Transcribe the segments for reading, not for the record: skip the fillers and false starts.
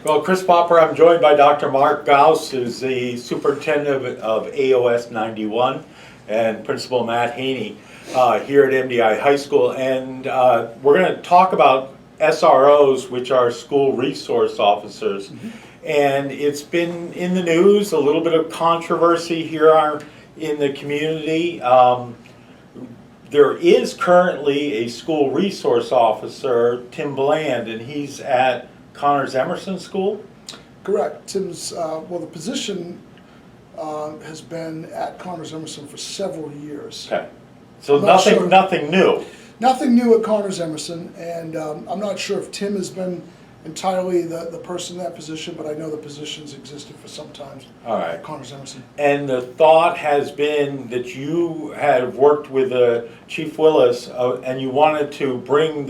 Well, Chris Popper, I'm joined by Dr. Marc Gousse, who's the superintendent of AOS 91, and Principal Matt Haney here at MDI High School. And we're going to talk about SROs, which are school resource officers. And it's been in the news, a little bit of controversy here in the community. There is currently a school resource officer, Tim Bland, and he's at Connors Emerson School? Correct. Tim's, well, the position has been at Connors Emerson for several years. Okay. So nothing new? Nothing new at Connors Emerson, and I'm not sure if Tim has been entirely the person in that position, but I know the position's existed for some time at Connors Emerson. And the thought has been that you had worked with Chief Willis and you wanted to bring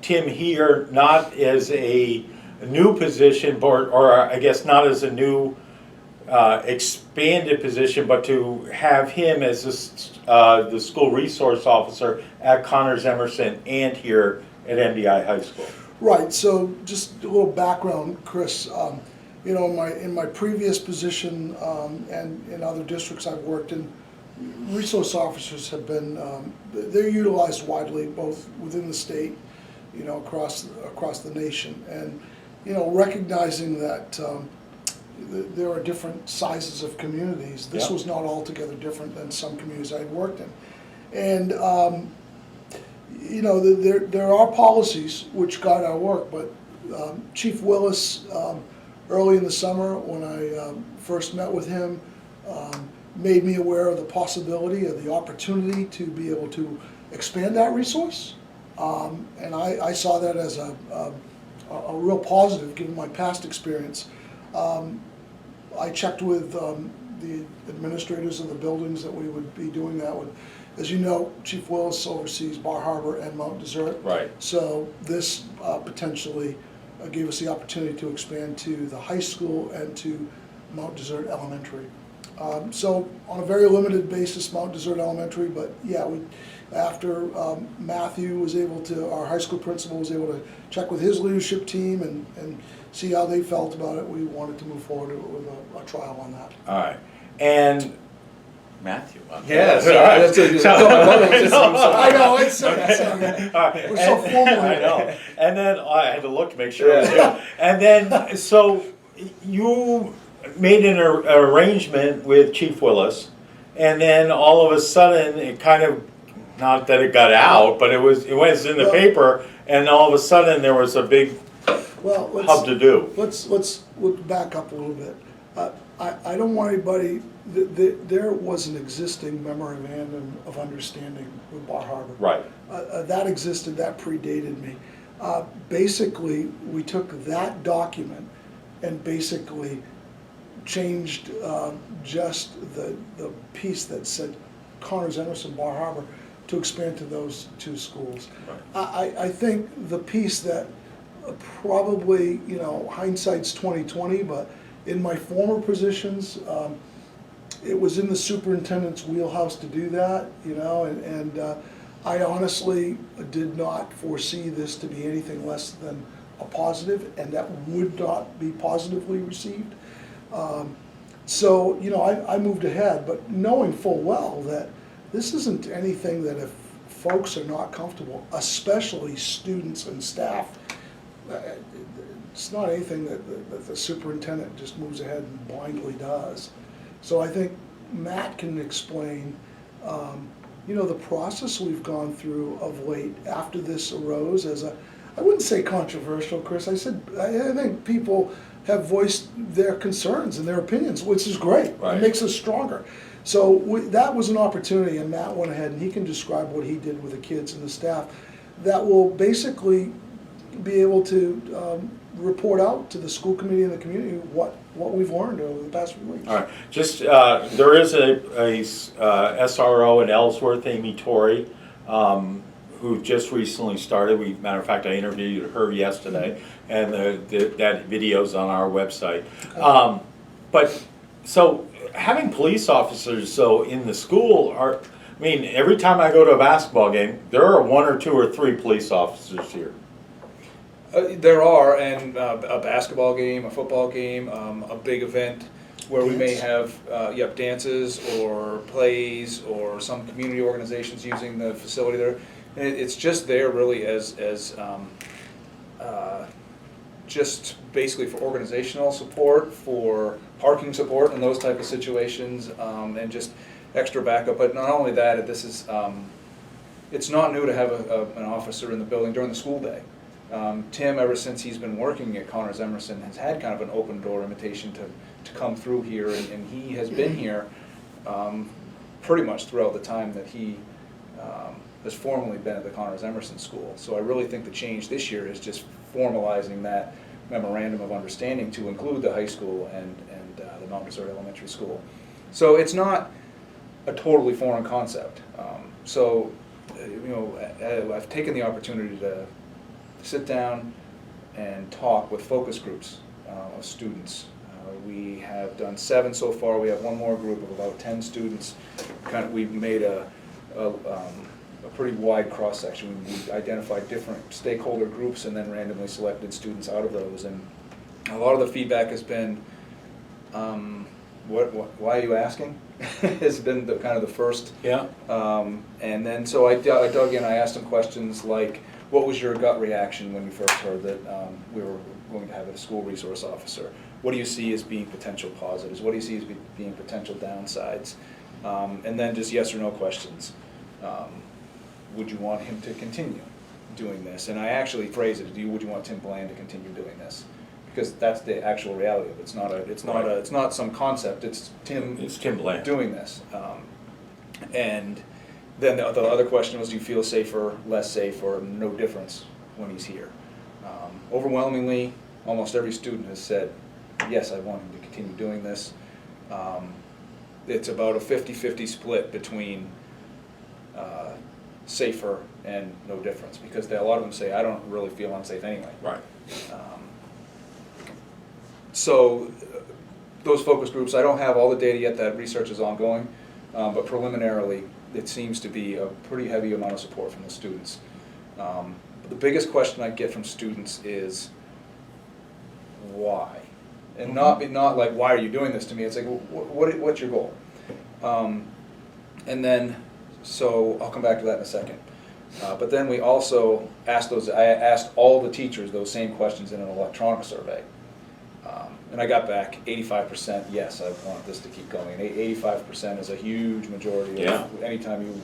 Tim here not as a new position, or I guess not as a new expanded position, but to have him as the school resource officer at Connors Emerson and here at MDI High School. Right. So just a little background, Chris. You know, in my previous position and in other districts I've worked in, resource officers have been they're utilized widely, both within the state, you know, across the nation, and you know, recognizing that there are different sizes of communities. This was not altogether different than some communities I'd worked in, and you know, there are policies which guide our work, but Chief Willis, early in the summer when I first met with him, made me aware of the possibility of the opportunity to be able to expand that resource, and I saw that as a real positive given my past experience. I checked with the administrators of the buildings that we would be doing that with. As you know, Chief Willis oversees Bar Harbor and Mount Desert. Right. So this potentially gave us the opportunity to expand to the high school and to Mount Desert Elementary. So on a very limited basis, Mount Desert Elementary, but yeah, after Matthew was able to, our high school principal was able to check with his leadership team and see how they felt about it, we wanted to move forward with a trial on that. All right. And Matthew. Yes. I know, it's we're so formal. I know. And then I had to look to make sure it was you. And then, so you made an arrangement with Chief Willis, and then all of a sudden it kind of, not that it got out, but it was in the paper, and all of a sudden there was a big hub to do. Let's back up a little bit. I don't want anybody. There was an existing memorandum of understanding with Bar Harbor. Right. That existed. That predated me. Basically, we took that document and basically changed just the piece that said Connors Emerson Bar Harbor to expand to those two schools. Right. I think the piece that probably, you know, hindsight's 20/20, but in my former positions, it was in the superintendent's wheelhouse to do that, you know, and I honestly did not foresee this to be anything less than a positive, and that would not be positively received. So, you know, I moved ahead, but knowing full well that this isn't anything that if folks are not comfortable, especially students and staff, it's not anything that the superintendent just moves ahead and blindly does. So I think Matt can explain, you know, the process we've gone through of late after this arose as I wouldn't say controversial, Chris. I think people have voiced their concerns and their opinions, which is great. Right. It makes us stronger. So that was an opportunity, and Matt went ahead and he can describe what he did with the kids and the staff that will basically be able to report out to the school committee and the community what we've learned over the past few weeks. All right. Just there is a SRO in Ellsworth, Amy Torrey, who just recently started. Matter of fact, I interviewed her yesterday, and that video's on our website. Okay. But so having police officers in the school I mean, every time I go to a basketball game, there are 1 or 2 or 3 police officers here. There are, and a basketball game, a football game, a big event where we may have dances or plays or some community organizations using the facility there. And it's just there really as just basically for organizational support, for parking support and those type of situations, and just extra backup. But not only that, this is it's not new to have an officer in the building during the school day. Tim, ever since he's been working at Connors Emerson, has had kind of an open door invitation to come through here, and he has been here pretty much throughout the time that he has formally been at the Connors Emerson School. So I really think the change this year is just formalizing that memorandum of understanding to include the high school and the Montessori Elementary School. So it's not a totally foreign concept. So I've taken the opportunity to sit down and talk with focus groups of students. We have done 7 so far. We have one more group of about 10 students. We've made a pretty wide cross section. We identified different stakeholder groups and then randomly selected students out of those. And a lot of the feedback has been, why are you asking? has been kind of the first. Yeah. And then so I dug in. I asked them questions like, what was your gut reaction when you first heard that we were going to have a school resource officer? What do you see as being potential positives? What do you see as being potential downsides? And then just yes or no questions. Would you want him to continue doing this? And I actually phrased it, would you want Tim Bland to continue doing this? Because that's the actual reality of it. It's not some concept, it's Tim Bland doing this. And then the other question was, do you feel safer, less safe, or no difference when he's here? Overwhelmingly, almost every student has said, yes, I want him to continue doing this. It's about a 50-50 split between safer and no difference, because a lot of them say, I don't really feel unsafe anyway. Right. So those focus groups, I don't have all the data yet, that research is ongoing, but preliminarily it seems to be a pretty heavy amount of support from the students. But the biggest question I get from students is why? And not like, why are you doing this to me? It's like, what's your goal? And then, so I'll come back to that in a second. But then we also asked I asked all the teachers those same questions in an electronic survey. And I got back 85% yes, I want this to keep going. 85% is a huge majority of anytime you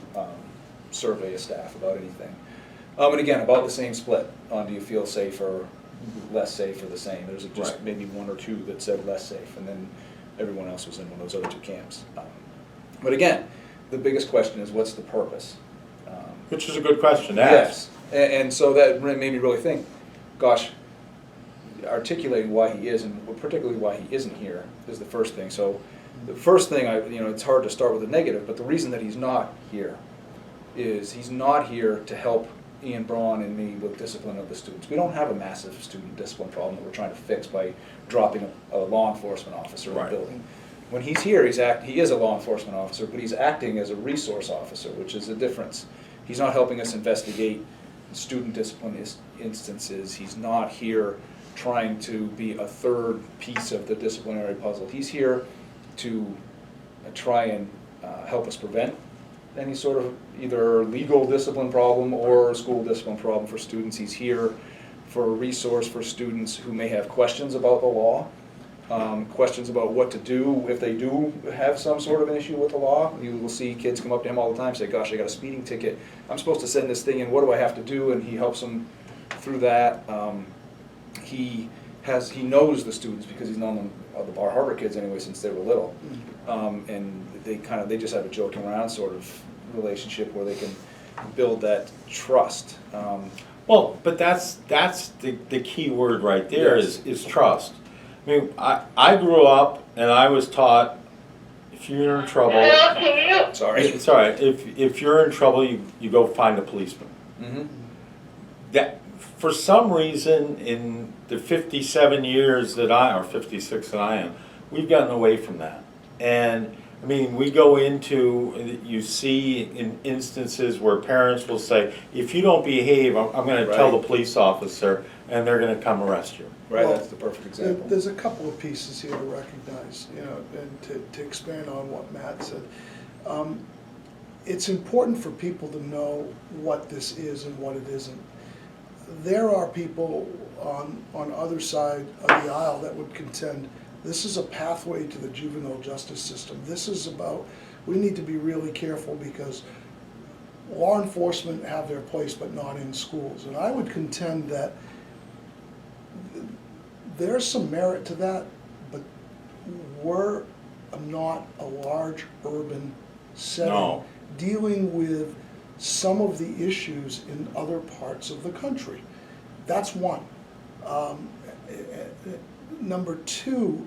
survey a staff about anything. And again, about the same split on do you feel safer, less safe, or the same. There's just maybe 1 or 2 that said less safe, and then everyone else was in one of those other 2 camps. But again, the biggest question is, what's the purpose? Which is a good question to ask. Yes, and so that made me really think, gosh, articulating why he is, and particularly why he isn't here, is the first thing. So the first thing, it's hard to start with a negative, but the reason that he's not here is he's not here to help Ian Braun and me with discipline of the students. We don't have a massive student discipline problem that we're trying to fix by dropping a law enforcement officer in the building. When he's here, he is a law enforcement officer, but he's acting as a resource officer, which is a difference. He's not helping us investigate student discipline instances. He's not here trying to be a third piece of the disciplinary puzzle. He's here to try and help us prevent any sort of either legal discipline problem or school discipline problem for students. He's here for a resource for students who may have questions about the law, questions about what to do if they do have some sort of an issue with the law. You will see kids come up to him all the time and say, gosh, I got a speeding ticket. I'm supposed to send this thing in. What do I have to do? And he helps them through that. He knows the students because he's known them, the Bar Harbor kids anyway, since they were little. And they just have a joking around sort of relationship where they can build that trust. Well, but that's the key word right there. Yes. is trust. I mean, I grew up and I was taught, if you're in trouble, Sorry. it's all right. If you're in trouble, you go find a policeman. Mm-hmm. That for some reason in the 57 years or 56 that I am, we've gotten away from that. And I mean, we go into, you see in instances where parents will say, if you don't behave, I'm gonna tell the police officer, and they're gonna come arrest you. Right, Well, that's the perfect example. There's a couple of pieces here to recognize, you know, and to expand on what Matt said. It's important for people to know what this is and what it isn't. There are people on other side of the aisle that would contend this is a pathway to the juvenile justice system. This is about, we need to be really careful because law enforcement have their place but not in schools. And I would contend that there's some merit to that, but we're not a large urban setting No. dealing with some of the issues in other parts of the country. That's one. Number two,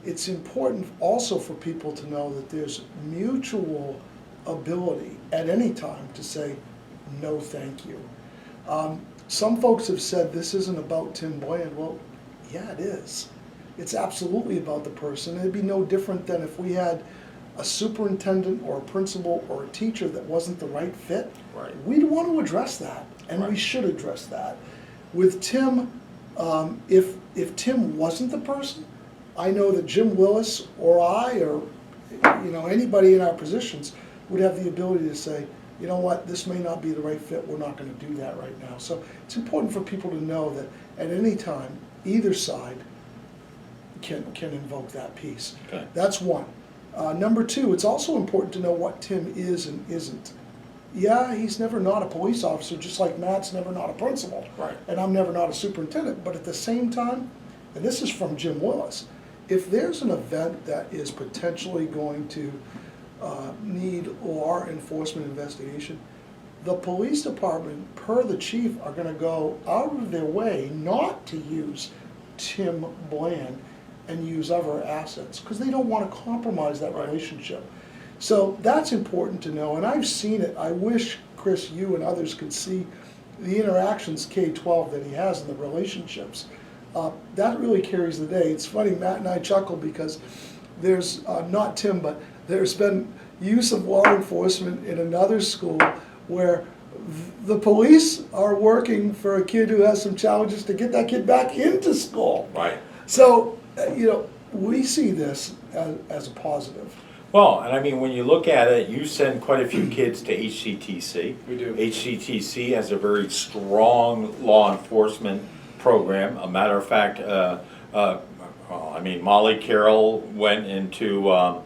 it's important also for people to know that there's mutual ability at any time to say, no, thank you. Some folks have said this isn't about Tim Bland. Well, yeah, it is. It's absolutely about the person. It'd be no different than if we had a superintendent or a principal or a teacher that wasn't the right fit. Right. We'd want to address that, and we Right. should address that. With Tim, if Tim wasn't the person, I know that Jim Willis or I or anybody in our positions would have the ability to say, you know what, this may not be the right fit, we're not going to do that right now. So it's important for people to know that at any time, either side can invoke that piece. Okay. That's one. Number two, it's also important to know what Tim is and isn't. Yeah, he's never not a police officer, just like Matt's never not a principal. Right. And I'm never not a superintendent. But at the same time, and this is from Jim Willis, if there's an event that is potentially going to need law enforcement investigation, the police department, per the chief, are going to go out of their way not to use Tim Bland and use other assets because they don't want to compromise that relationship. So that's important to know, and I've seen it. I wish, Chris, you and others could see the interactions K-12 that he has in the relationships. That really carries the day. It's funny, Matt and I chuckle because there's, not Tim, but there's been use of law enforcement in another school where the police are working for a kid who has some challenges to get that kid back into school. Right. So, we see this as a positive. Well, and I mean, when you look at it, you send quite a few kids to HCTC. We do. HCTC has a very strong law enforcement program. A matter of fact, Molly Carroll went into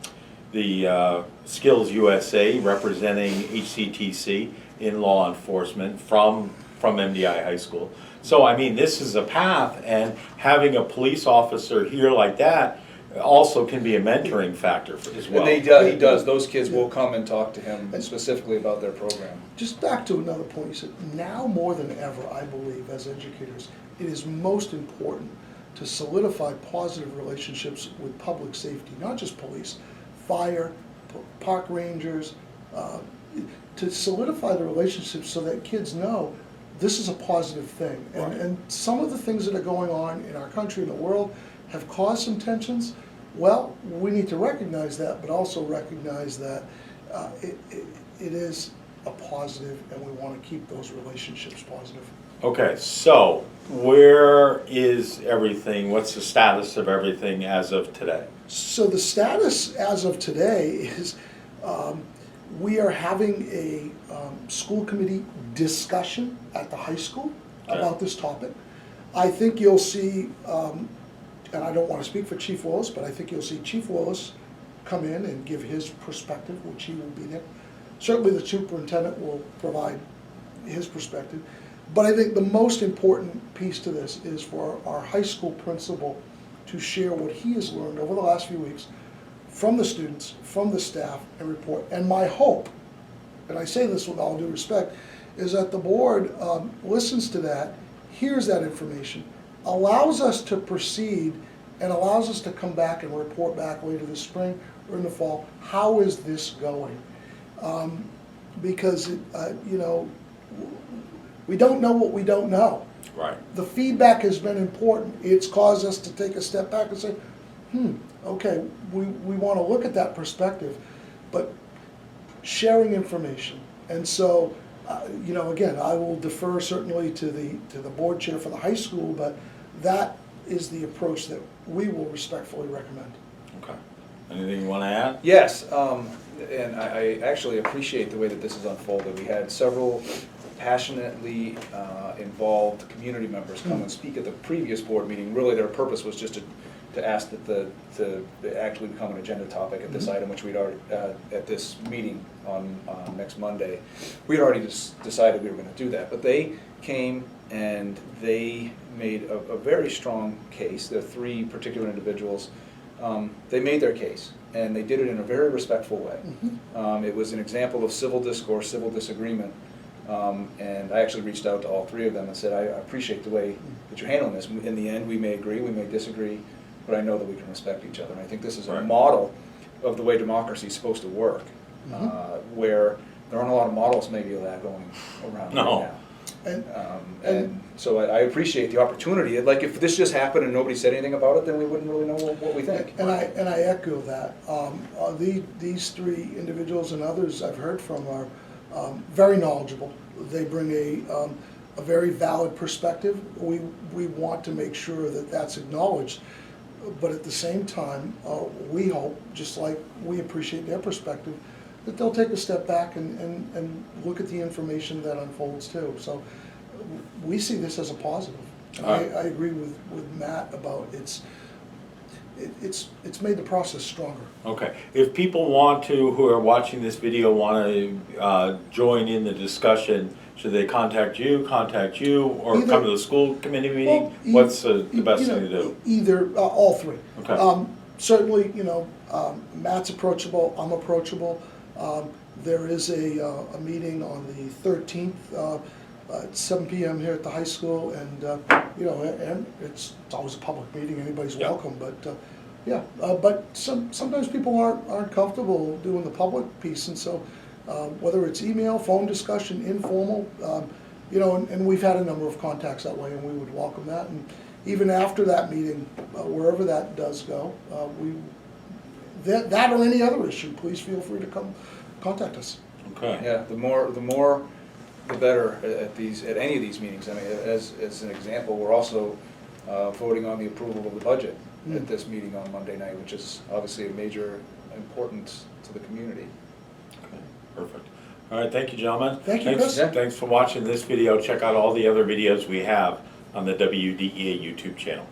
the Skills USA representing HCTC in law enforcement from MDI High School. So, I mean, this is a path, and having a police officer here like that also can be a mentoring factor as well. And he does. Those kids will come and talk to him specifically about their program. Just back to another point you said, now more than ever, I believe, as educators, it is most important to solidify positive relationships with public safety, not just police, fire, park rangers, to solidify the relationships so that kids know this is a positive thing. And some of the things that are going on in our country and the world have caused some tensions. Well, we need to recognize that, but also recognize that it is a positive, and we want to keep those relationships positive. Okay, so where is everything? What's the status of everything as of today? So the status as of today is we are having a school committee discussion at the high school about this topic. I think you'll see, and I don't want to speak for Chief Willis, but I think you'll see Chief Willis come in and give his perspective, which he will be there. Certainly the superintendent will provide his perspective. But I think the most important piece to this is for our high school principal to share what he has learned over the last few weeks from the students, from the staff, and report. And my hope, and I say this with all due respect, is that the board listens to that, hears that information, allows us to proceed, and allows us to come back and report back later this spring or in the fall, how is this going? Because, we don't know what we don't know. Right. The feedback has been important. It's caused us to take a step back and say, okay, we want to look at that perspective, but sharing information. And so, you know, again, I will defer certainly to the board chair for the high school, but that is the approach that we will respectfully recommend. Okay. Anything you want to add? Yes, and I actually appreciate the way that this has unfolded. We had several passionately involved community members come and speak at the previous board meeting. Really, their purpose was just to ask that to actually become an agenda topic at this item, which we'd already, at this meeting on next Monday. We'd already decided we were going to do that, but they came and they made a very strong case. There are three particular individuals. They made their case, and they did it in a very respectful way. It was an example of civil discourse, civil disagreement, and I actually reached out to all three of them and said, I appreciate the way that you're handling this. In the end, we may agree, we may disagree, but I know that we can respect each other. And I think this is a model of the way democracy is supposed to work, where there aren't a lot of models maybe of that going around right now. And so I appreciate the opportunity. Like, if this just happened and nobody said anything about it, then we wouldn't really know what we think. And I echo that. These three individuals and others I've heard from are very knowledgeable. They bring a very valid perspective. We want to make sure that that's acknowledged, but at the same time, we hope, just like we appreciate their perspective, that they'll take a step back and look at the information that unfolds too. So we see this as a positive. I agree with Matt about it's made the process stronger. Okay. If people want to, who are watching this video, want to join in the discussion, should they contact you, or Either, come to the school committee meeting? Well, What's the best thing to do? Either, all three. Okay. Certainly, you know, Matt's approachable, I'm approachable. There is a meeting on the 13th at 7 p.m. here at the high school, and you know, and it's always a public meeting. Anybody's welcome, but but sometimes people aren't comfortable doing the public piece, and so whether it's email, phone discussion, informal, you know, and we've had a number of contacts that way, and we would welcome that. And even after that meeting, wherever that does go, that or any other issue, please feel free to come contact us. Okay. Yeah, the more the better at any of these meetings. I mean, as an example, we're also voting on the approval of the budget at this meeting on Monday night, which is obviously a major importance to the community. Okay. Perfect. All right. Thank you, gentlemen. Thank you, Chris. Thanks for watching this video. Check out all the other videos we have on the WDEA YouTube channel.